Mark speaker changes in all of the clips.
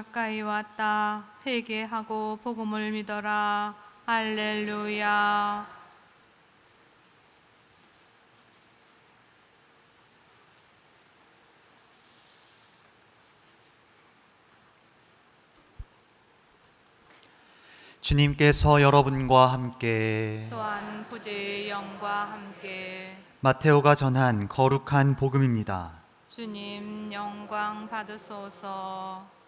Speaker 1: 가까이 왔다. 회개하고 복음을 믿어라. 할렐루야.
Speaker 2: 주님께서 여러분과 함께
Speaker 1: 또한 부재의 영과 함께
Speaker 2: 마테오가 전한 거룩한 복음입니다.
Speaker 1: 주님 영광 받으소서.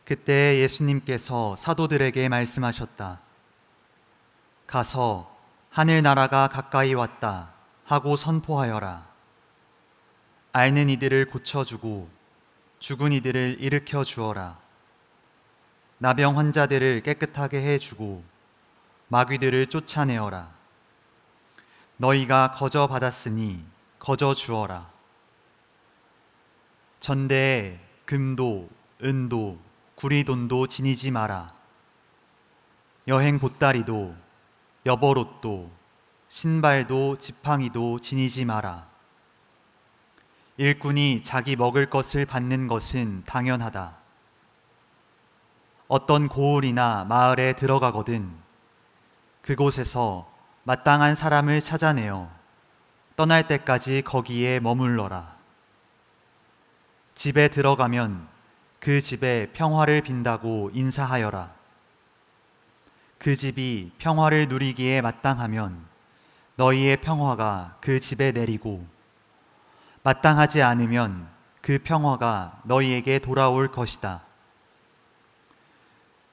Speaker 2: 그때 예수님께서 사도들에게 말씀하셨다. 가서 하늘나라가 가까이 왔다 하고 선포하여라. 앓는 이들을 고쳐주고 죽은 이들을 일으켜 주어라. 나병 환자들을 깨끗하게 해주고 마귀들을 쫓아내어라. 너희가 거저 받았으니 거저 주어라. 전대에 금도 은도 구리돈도 지니지 마라. 여행 보따리도 여벌옷도 신발도 지팡이도 지니지 마라. 일꾼이 자기 먹을 것을 받는 것은 당연하다. 어떤 고을이나 마을에 들어가거든 그곳에서 마땅한 사람을 찾아내어 떠날 때까지 거기에 머물러라. 집에 들어가면 그 집에 평화를 빈다고 인사하여라. 그 집이 평화를 누리기에 마땅하면 너희의 평화가 그 집에 내리고 마땅하지 않으면 그 평화가 너희에게 돌아올 것이다.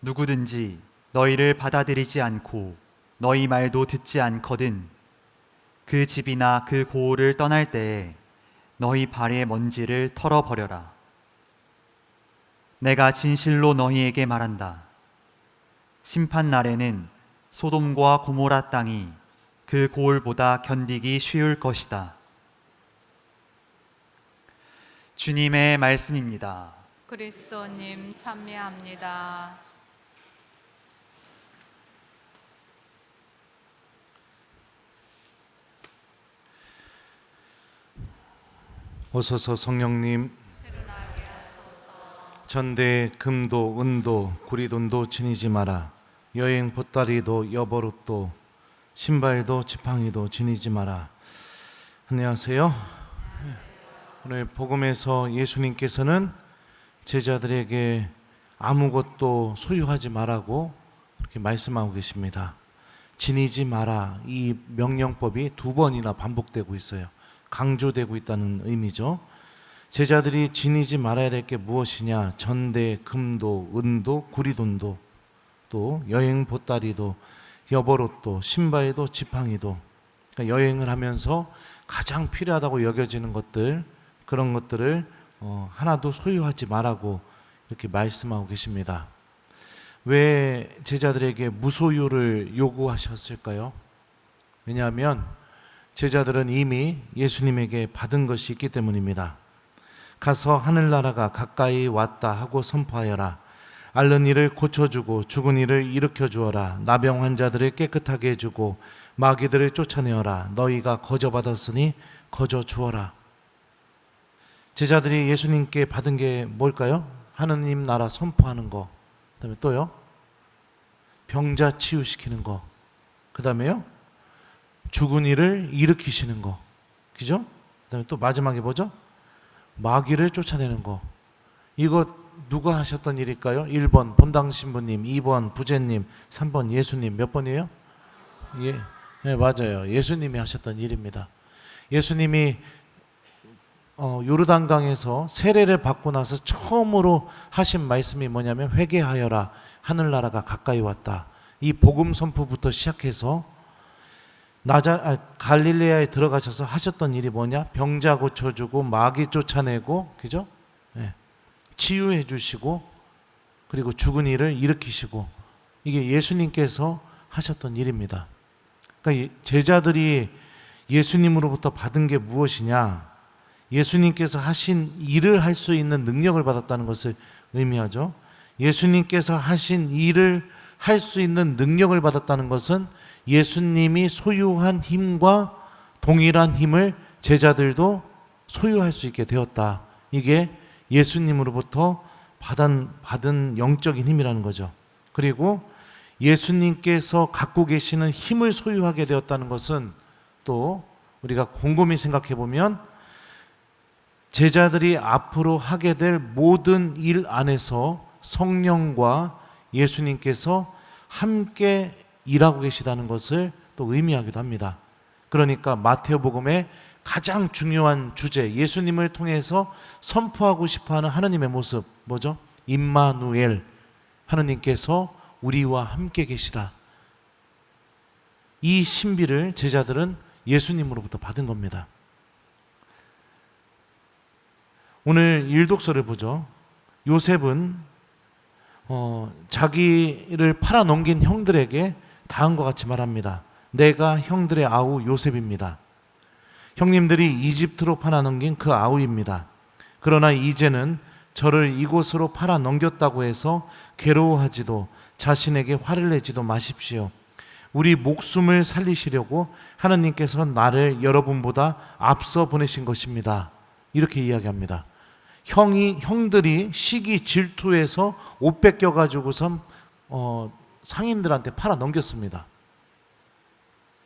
Speaker 2: 누구든지 너희를 받아들이지 않고 너희 말도 듣지 않거든 그 집이나 그 고을을 떠날 때에 너희 발의 먼지를 털어버려라. 내가 진실로 너희에게 말한다. 심판 날에는 소돔과 고모라 땅이 그 고을보다 견디기 쉬울 것이다. 주님의 말씀입니다.
Speaker 1: 그리스도님 찬미합니다.
Speaker 3: 오소서 성령님, 전대에 금도 은도 구리돈도 지니지 마라. 여행 보따리도 여벌옷도 신발도 지팡이도 지니지 마라. 안녕하세요. 오늘 복음에서 예수님께서는 제자들에게 아무것도 소유하지 말라고 그렇게 말씀하고 계십니다. 지니지 마라, 이 명령법이 2번이나 반복되고 있어요. 강조되고 있다는 의미죠. 제자들이 지니지 말아야 될 게 무엇이냐? 전대, 금도, 은도, 구리돈도, 또 여행 보따리도, 여벌옷도, 신발도, 지팡이도. 그러니까 여행을 하면서 가장 필요하다고 여겨지는 것들, 그런 것들을 하나도 소유하지 말라고 이렇게 말씀하고 계십니다. 왜 제자들에게 무소유를 요구하셨을까요? 왜냐하면 제자들은 이미 예수님에게 받은 것이 있기 때문입니다. 가서 하늘나라가 가까이 왔다 하고 선포하여라. 앓는 이를 고쳐주고 죽은 이를 일으켜 주어라. 나병 환자들을 깨끗하게 해주고 마귀들을 쫓아내어라. 너희가 거저 받았으니 거저 주어라. 제자들이 예수님께 받은 게 뭘까요? 하느님 나라 선포하는 거. 그 다음에 또요? 병자 치유시키는 거. 그 다음에요? 죽은 이를 일으키시는 거. 그죠? 그 다음에 또 마지막에 뭐죠? 마귀를 쫓아내는 거. 이거 누가 하셨던 일일까요? 1번 본당 신부님, 2번 부제님, 3번 예수님. 몇 번이에요? 예, 네, 맞아요. 예수님이 하셨던 일입니다. 예수님이 요르단강에서 세례를 받고 나서 처음으로 하신 말씀이 뭐냐면 회개하여라. 하늘나라가 가까이 왔다. 이 복음 선포부터 시작해서 갈릴레아에 들어가셔서 하셨던 일이 뭐냐? 병자 고쳐주고 마귀 쫓아내고, 그죠? 네. 치유해 주시고, 그리고 죽은 이를 일으키시고, 이게 예수님께서 하셨던 일입니다. 그러니까 제자들이 예수님으로부터 받은 게 무엇이냐? 예수님께서 하신 일을 할 수 있는 능력을 받았다는 것을 의미하죠. 예수님께서 하신 일을 할 수 있는 능력을 받았다는 것은 예수님이 소유한 힘과 동일한 힘을 제자들도 소유할 수 있게 되었다. 이게 예수님으로부터 받은 영적인 힘이라는 거죠. 그리고 예수님께서 갖고 계시는 힘을 소유하게 되었다는 것은 또 우리가 곰곰이 생각해 보면 제자들이 앞으로 하게 될 모든 일 안에서 성령과 예수님께서 함께 일하고 계시다는 것을 또 의미하기도 합니다. 그러니까 마태복음의 가장 중요한 주제, 예수님을 통해서 선포하고 싶어하는 하나님의 모습 뭐죠? 임마누엘, 하나님께서 우리와 함께 계시다. 이 신비를 제자들은 예수님으로부터 받은 겁니다. 오늘 일독서를 보죠. 요셉은 자기를 팔아넘긴 형들에게 다음과 같이 말합니다. 내가 형들의 아우 요셉입니다. 형님들이 이집트로 팔아넘긴 그 아우입니다. 그러나 이제는 저를 이곳으로 팔아넘겼다고 해서 괴로워하지도 자신에게 화를 내지도 마십시오. 우리 목숨을 살리시려고 하나님께서 나를 여러분보다 앞서 보내신 것입니다. 이렇게 이야기합니다. 형들이 시기 질투해서 옷 뺏겨가지고선 상인들한테 팔아넘겼습니다.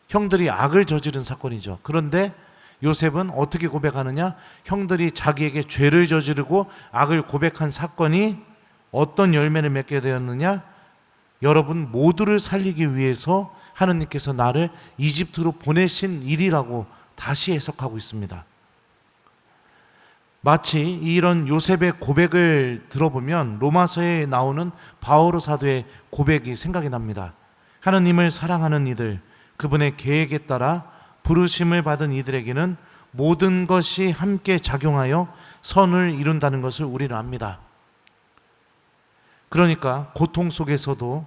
Speaker 3: 형들이 악을 저지른 사건이죠. 그런데 요셉은 어떻게 고백하느냐? 형들이 자기에게 죄를 저지르고 악을 고백한 사건이 어떤 열매를 맺게 되었느냐? 여러분 모두를 살리기 위해서 하느님께서 나를 이집트로 보내신 일이라고 다시 해석하고 있습니다. 마치 이런 요셉의 고백을 들어보면 로마서에 나오는 바오로 사도의 고백이 생각이 납니다. 하느님을 사랑하는 이들, 그분의 계획에 따라 부르심을 받은 이들에게는 모든 것이 함께 작용하여 선을 이룬다는 것을 우리는 압니다. 그러니까 고통 속에서도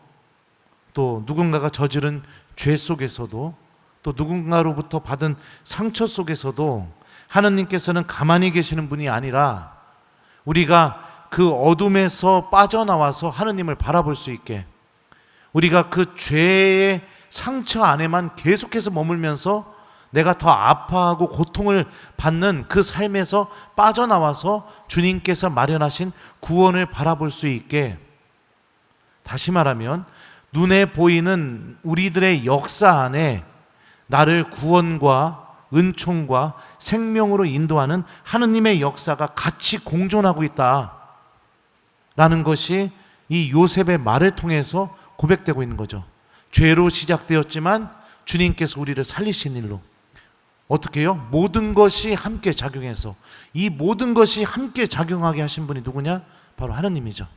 Speaker 3: 또 누군가가 저지른 죄 속에서도 또 누군가로부터 받은 상처 속에서도 하느님께서는 가만히 계시는 분이 아니라 우리가 그 어둠에서 빠져나와서 하느님을 바라볼 수 있게, 우리가 그 죄의 상처 안에만 계속해서 머물면서 내가 더 아파하고 고통을 받는 그 삶에서 빠져나와서 주님께서 마련하신 구원을 바라볼 수 있게, 다시 말하면 눈에 보이는 우리들의 역사 안에 나를 구원과 은총과 생명으로 인도하는 하느님의 역사가 같이 공존하고 있다라는 것이 이 요셉의 말을 통해서 고백되고 있는 거죠. 죄로 시작되었지만 주님께서 우리를 살리신 일로 어떻게 해요? 모든 것이 함께 작용해서, 이 모든 것이 함께 작용하게 하신 분이 누구냐? 바로 하느님이죠.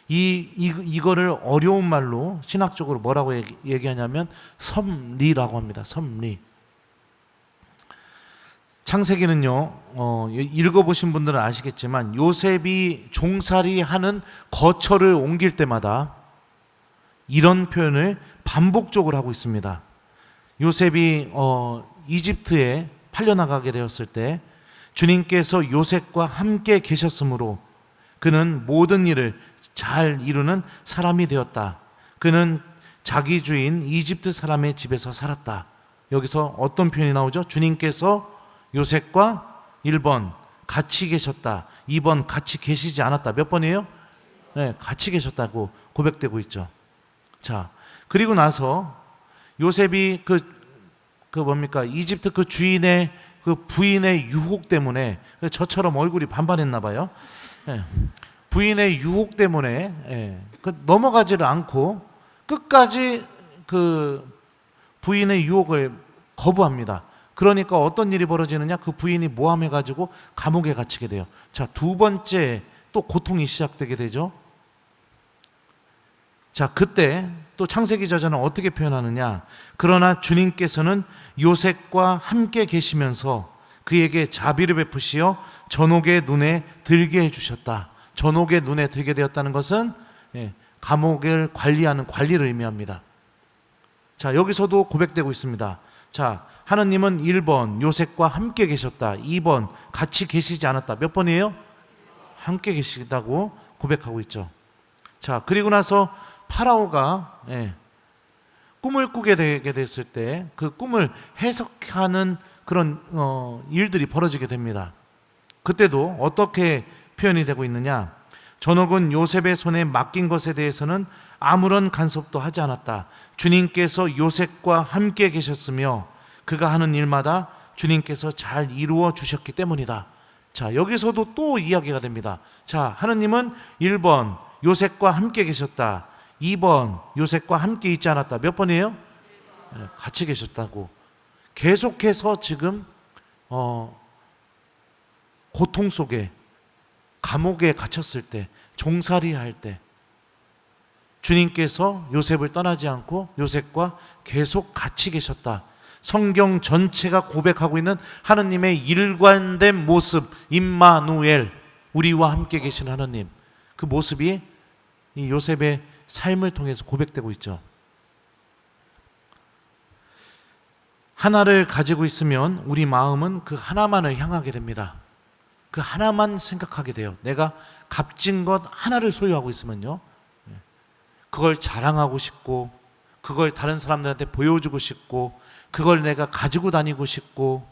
Speaker 3: 이거를 어려운 말로 신학적으로 뭐라고 얘기하냐면 섭리라고 합니다. 섭리. 창세기는요, 읽어보신 분들은 아시겠지만 요셉이 종살이하는 거처를 옮길 때마다 이런 표현을 반복적으로 하고 있습니다. 요셉이 이집트에 팔려나가게 되었을 때 주님께서 요셉과 함께 계셨으므로 그는 모든 일을 잘 이루는 사람이 되었다. 그는 자기 주인 이집트 사람의 집에서 살았다. 여기서 어떤 표현이 나오죠? 주님께서 요셉과 1번 같이 계셨다, 2번 같이 계시지 않았다. 몇 번이에요? 네, 같이 계셨다고 고백되고 있죠. 자, 그리고 나서 요셉이 이집트 그 주인의 그 부인의 유혹 때문에, 저처럼 얼굴이 반반했나 봐요. 네. 부인의 유혹 때문에 넘어가지를 않고 끝까지 그 부인의 유혹을 거부합니다. 그러니까 어떤 일이 벌어지느냐? 그 부인이 모함해가지고 감옥에 갇히게 돼요. 자, 두 번째 또 고통이 시작되게 되죠. 자, 그때 또 창세기 저자는 어떻게 표현하느냐? 그러나 주님께서는 요셉과 함께 계시면서 그에게 자비를 베푸시어 전옥의 눈에 들게 해주셨다. 전옥의 눈에 들게 되었다는 것은 감옥을 관리하는 관리를 의미합니다. 자, 여기서도 고백되고 있습니다. 자, 하느님은 1번 요셉과 함께 계셨다, 2번 같이 계시지 않았다. 몇 번이에요? 함께 계시다고 고백하고 있죠. 자, 그리고 나서 파라오가 꿈을 꾸게 되게 됐을 때 그 꿈을 해석하는 그런 일들이 벌어지게 됩니다. 그때도 어떻게 표현이 되고 있느냐? 전옥은 요셉의 손에 맡긴 것에 대해서는 아무런 간섭도 하지 않았다. 주님께서 요셉과 함께 계셨으며 그가 하는 일마다 주님께서 잘 이루어 주셨기 때문이다. 자, 여기서도 또 이야기가 됩니다. 자, 하느님은 1번 요셉과 함께 계셨다. 2번 요셉과 함께 있지 않았다. 몇 번이에요? 같이 계셨다고. 계속해서 지금 고통 속에, 감옥에 갇혔을 때, 종살이 할 때 주님께서 요셉을 떠나지 않고 요셉과 계속 같이 계셨다. 성경 전체가 고백하고 있는 하느님의 일관된 모습, 임마누엘, 우리와 함께 계신 하느님, 그 모습이 이 요셉의 삶을 통해서 고백되고 있죠. 하나를 가지고 있으면 우리 마음은 그 하나만을 향하게 됩니다. 그 하나만 생각하게 돼요. 내가 값진 것 하나를 소유하고 있으면요, 그걸 자랑하고 싶고, 그걸 다른 사람들한테 보여주고 싶고, 그걸 내가 가지고 다니고 싶고,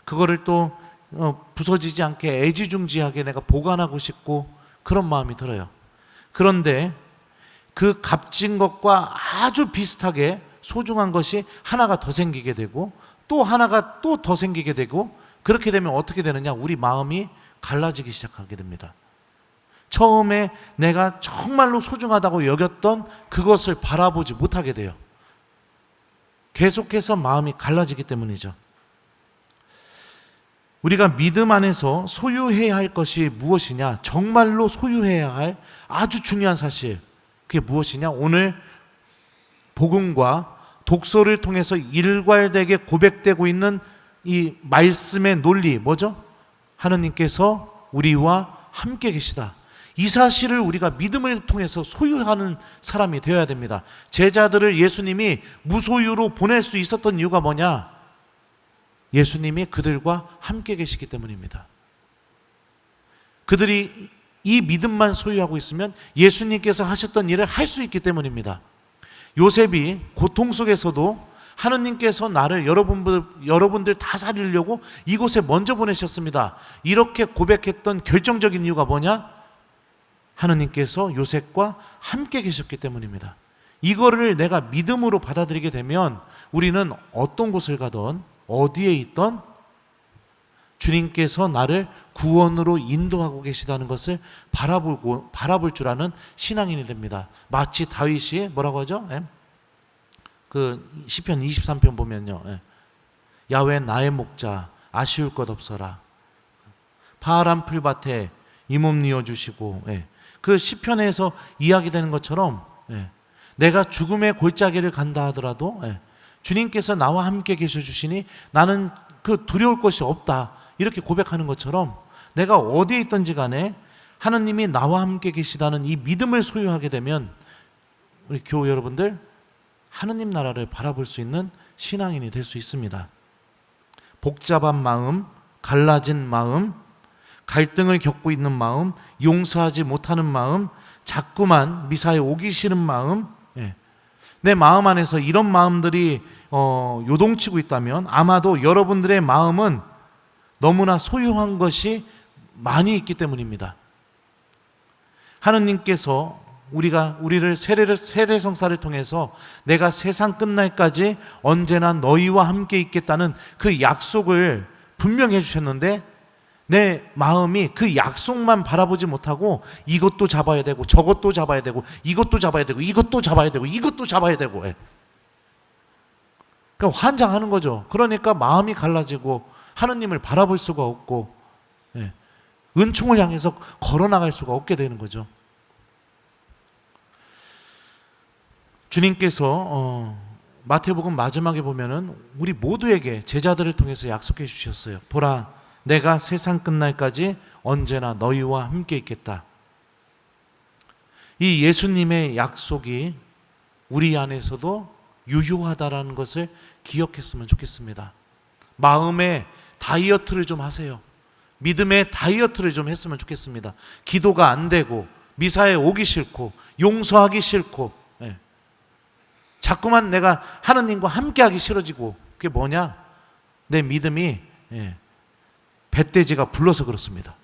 Speaker 3: 그거를 또 부서지지 않게 애지중지하게 내가 보관하고 싶고, 그런 마음이 들어요. 그런데 그 값진 것과 아주 비슷하게 소중한 것이 하나가 더 생기게 되고, 또 하나가 또 더 생기게 되고, 그렇게 되면 어떻게 되느냐? 우리 마음이 갈라지기 시작하게 됩니다. 처음에 내가 정말로 소중하다고 여겼던 그것을 바라보지 못하게 돼요. 계속해서 마음이 갈라지기 때문이죠. 우리가 믿음 안에서 소유해야 할 것이 무엇이냐? 정말로 소유해야 할 아주 중요한 사실, 그게 무엇이냐? 오늘 복음과 독서를 통해서 일괄되게 고백되고 있는 이 말씀의 논리, 뭐죠? 하느님께서 우리와 함께 계시다. 이 사실을 우리가 믿음을 통해서 소유하는 사람이 되어야 됩니다. 제자들을 예수님이 무소유로 보낼 수 있었던 이유가 뭐냐? 예수님이 그들과 함께 계시기 때문입니다. 그들이 이 믿음만 소유하고 있으면 예수님께서 하셨던 일을 할 수 있기 때문입니다. 요셉이 고통 속에서도 하느님께서 나를 여러분들 다 살리려고 이곳에 먼저 보내셨습니다. 이렇게 고백했던 결정적인 이유가 뭐냐? 하느님께서 요셉과 함께 계셨기 때문입니다. 이거를 내가 믿음으로 받아들이게 되면 우리는 어떤 곳을 가든 어디에 있든 주님께서 나를 구원으로 인도하고 계시다는 것을 바라볼 줄 아는 신앙인이 됩니다. 마치 다윗이 뭐라고 하죠? 그 시편 23편 보면요, 야훼 나의 목자, 아쉬울 것 없어라. 파란 풀밭에 이 몸 뉘어 주시고, 그 시편에서 이야기되는 것처럼 내가 죽음의 골짜기를 간다 하더라도 주님께서 나와 함께 계셔 주시니 나는 그 두려울 것이 없다, 이렇게 고백하는 것처럼 내가 어디에 있든지 간에 하느님이 나와 함께 계시다는 이 믿음을 소유하게 되면 우리 교우 여러분들, 하느님 나라를 바라볼 수 있는 신앙인이 될 수 있습니다. 복잡한 마음, 갈라진 마음, 갈등을 겪고 있는 마음, 용서하지 못하는 마음, 자꾸만 미사에 오기 싫은 마음, 내 마음 안에서 이런 마음들이 요동치고 있다면 아마도 여러분들의 마음은 너무나 소유한 것이 많이 있기 때문입니다. 하느님께서 우리를 세례성사를 통해서 내가 세상 끝날까지 언제나 너희와 함께 있겠다는 그 약속을 분명히 해주셨는데, 내 마음이 그 약속만 바라보지 못하고 이것도 잡아야 되고 저것도 잡아야 되고 이것도 잡아야 되고 이것도 잡아야 되고 이것도 잡아야 되고, 그러니까 환장하는 거죠. 그러니까 마음이 갈라지고 하느님을 바라볼 수가 없고 은총을 향해서 걸어나갈 수가 없게 되는 거죠. 주님께서 마태복음 마지막에 보면은 우리 모두에게 제자들을 통해서 약속해 주셨어요. 보라, 내가 세상 끝날까지 언제나 너희와 함께 있겠다. 이 예수님의 약속이 우리 안에서도 유효하다라는 것을 기억했으면 좋겠습니다. 마음의 다이어트를 좀 하세요. 믿음의 다이어트를 좀 했으면 좋겠습니다. 기도가 안 되고 미사에 오기 싫고 용서하기 싫고 자꾸만 내가 하느님과 함께하기 싫어지고, 그게 뭐냐? 내 믿음이 뱃돼지가 불러서 그렇습니다.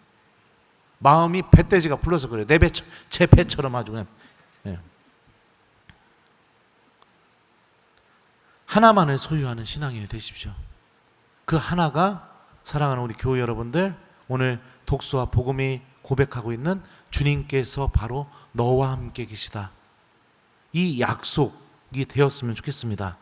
Speaker 3: 마음이 배돼지가 불러서 그래요. 제 배처럼 아주 그냥. 예. 하나만을 소유하는 신앙인이 되십시오. 그 하나가 사랑하는 우리 교회 여러분들, 오늘 독수와 복음이 고백하고 있는 주님께서 바로 너와 함께 계시다. 이 약속이 되었으면 좋겠습니다.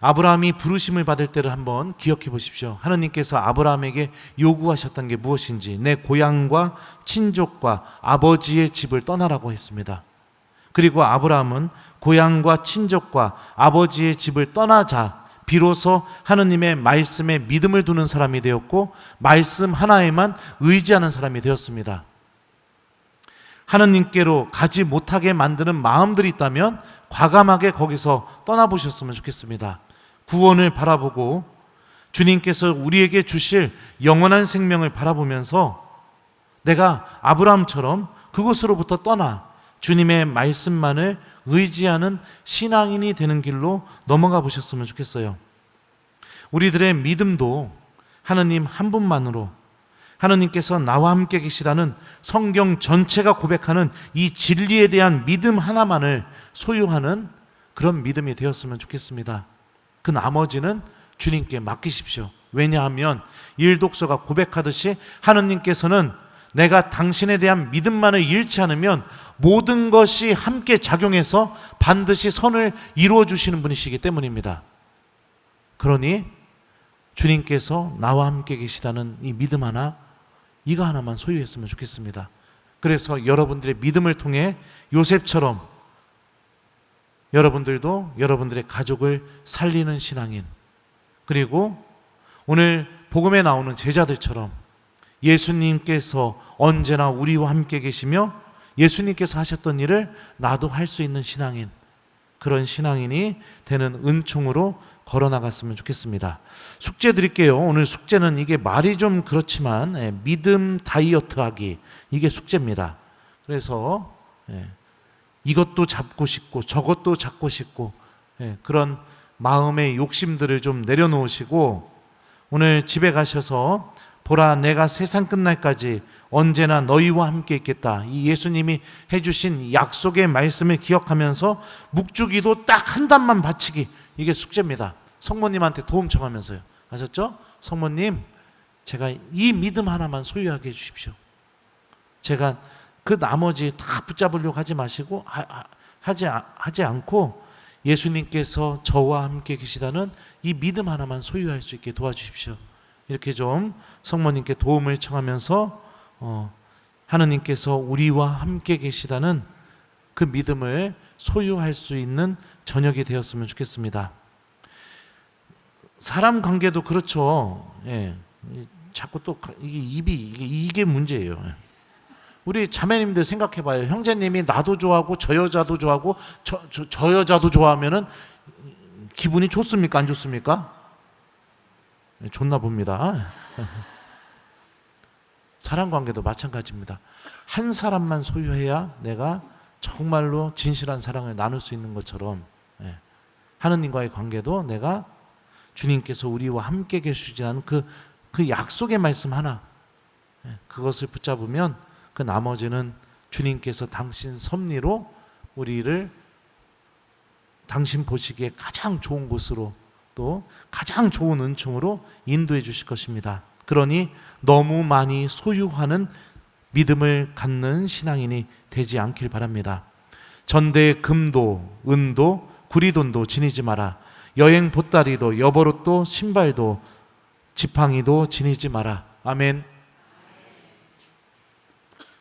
Speaker 3: 아브라함이 부르심을 받을 때를 한번 기억해 보십시오. 하나님께서 아브라함에게 요구하셨던 게 무엇인지, 내 고향과 친족과 아버지의 집을 떠나라고 했습니다. 그리고 아브라함은 고향과 친족과 아버지의 집을 떠나자 비로소 하느님의 말씀에 믿음을 두는 사람이 되었고, 말씀 하나에만 의지하는 사람이 되었습니다. 하느님께로 가지 못하게 만드는 마음들이 있다면 과감하게 거기서 떠나보셨으면 좋겠습니다. 구원을 바라보고 주님께서 우리에게 주실 영원한 생명을 바라보면서 내가 아브라함처럼 그곳으로부터 떠나 주님의 말씀만을 의지하는 신앙인이 되는 길로 넘어가 보셨으면 좋겠어요. 우리들의 믿음도 하느님 한 분만으로, 하느님께서 나와 함께 계시다는 성경 전체가 고백하는 이 진리에 대한 믿음 하나만을 소유하는 그런 믿음이 되었으면 좋겠습니다. 그 나머지는 주님께 맡기십시오. 왜냐하면 일독서가 고백하듯이 하느님께서는 내가 당신에 대한 믿음만을 잃지 않으면 모든 것이 함께 작용해서 반드시 선을 이루어 주시는 분이시기 때문입니다. 그러니 주님께서 나와 함께 계시다는 이 믿음 하나, 이거 하나만 소유했으면 좋겠습니다. 그래서 여러분들의 믿음을 통해 요셉처럼 여러분들도 여러분들의 가족을 살리는 신앙인, 그리고 오늘 복음에 나오는 제자들처럼 예수님께서 언제나 우리와 함께 계시며 예수님께서 하셨던 일을 나도 할 수 있는 신앙인, 그런 신앙인이 되는 은총으로 걸어나갔으면 좋겠습니다. 숙제 드릴게요. 오늘 숙제는 이게 말이 좀 그렇지만 믿음 다이어트 하기, 이게 숙제입니다. 그래서 이것도 잡고 싶고 저것도 잡고 싶고 그런 마음의 욕심들을 좀 내려놓으시고, 오늘 집에 가셔서 보라 내가 세상 끝날까지 언제나 너희와 함께 있겠다, 이 예수님이 해주신 약속의 말씀을 기억하면서 묵주기도 딱 한 단만 바치기, 이게 숙제입니다. 성모님한테 도움 청하면서요. 아셨죠? 성모님, 제가 이 믿음 하나만 소유하게 해주십시오. 제가 그 나머지 다 붙잡으려고 하지 마시고 하지 않고 예수님께서 저와 함께 계시다는 이 믿음 하나만 소유할 수 있게 도와주십시오. 이렇게 좀 성모님께 도움을 청하면서 하느님께서 우리와 함께 계시다는 그 믿음을 소유할 수 있는 저녁이 되었으면 좋겠습니다. 사람 관계도 그렇죠. 자꾸 또 이게 문제예요. 우리 자매님들 생각해봐요. 형제님이 나도 좋아하고 저 여자도 좋아하고 저 여자도 좋아하면은 기분이 좋습니까? 안 좋습니까? 좋나 봅니다. 사람 관계도 마찬가지입니다. 한 사람만 소유해야 내가 정말로 진실한 사랑을 나눌 수 있는 것처럼 하느님과의 관계도 내가 주님께서 우리와 함께 계시자는 그 약속의 말씀 하나, 그것을 붙잡으면 그 나머지는 주님께서 당신 섭리로 우리를 당신 보시기에 가장 좋은 곳으로, 또 가장 좋은 은총으로 인도해 주실 것입니다. 그러니 너무 많이 소유하는 믿음을 갖는 신앙인이 되지 않길 바랍니다. 전대의 금도 은도 구리돈도 지니지 마라. 여행 보따리도 여벌옷도 신발도 지팡이도 지니지 마라. 아멘.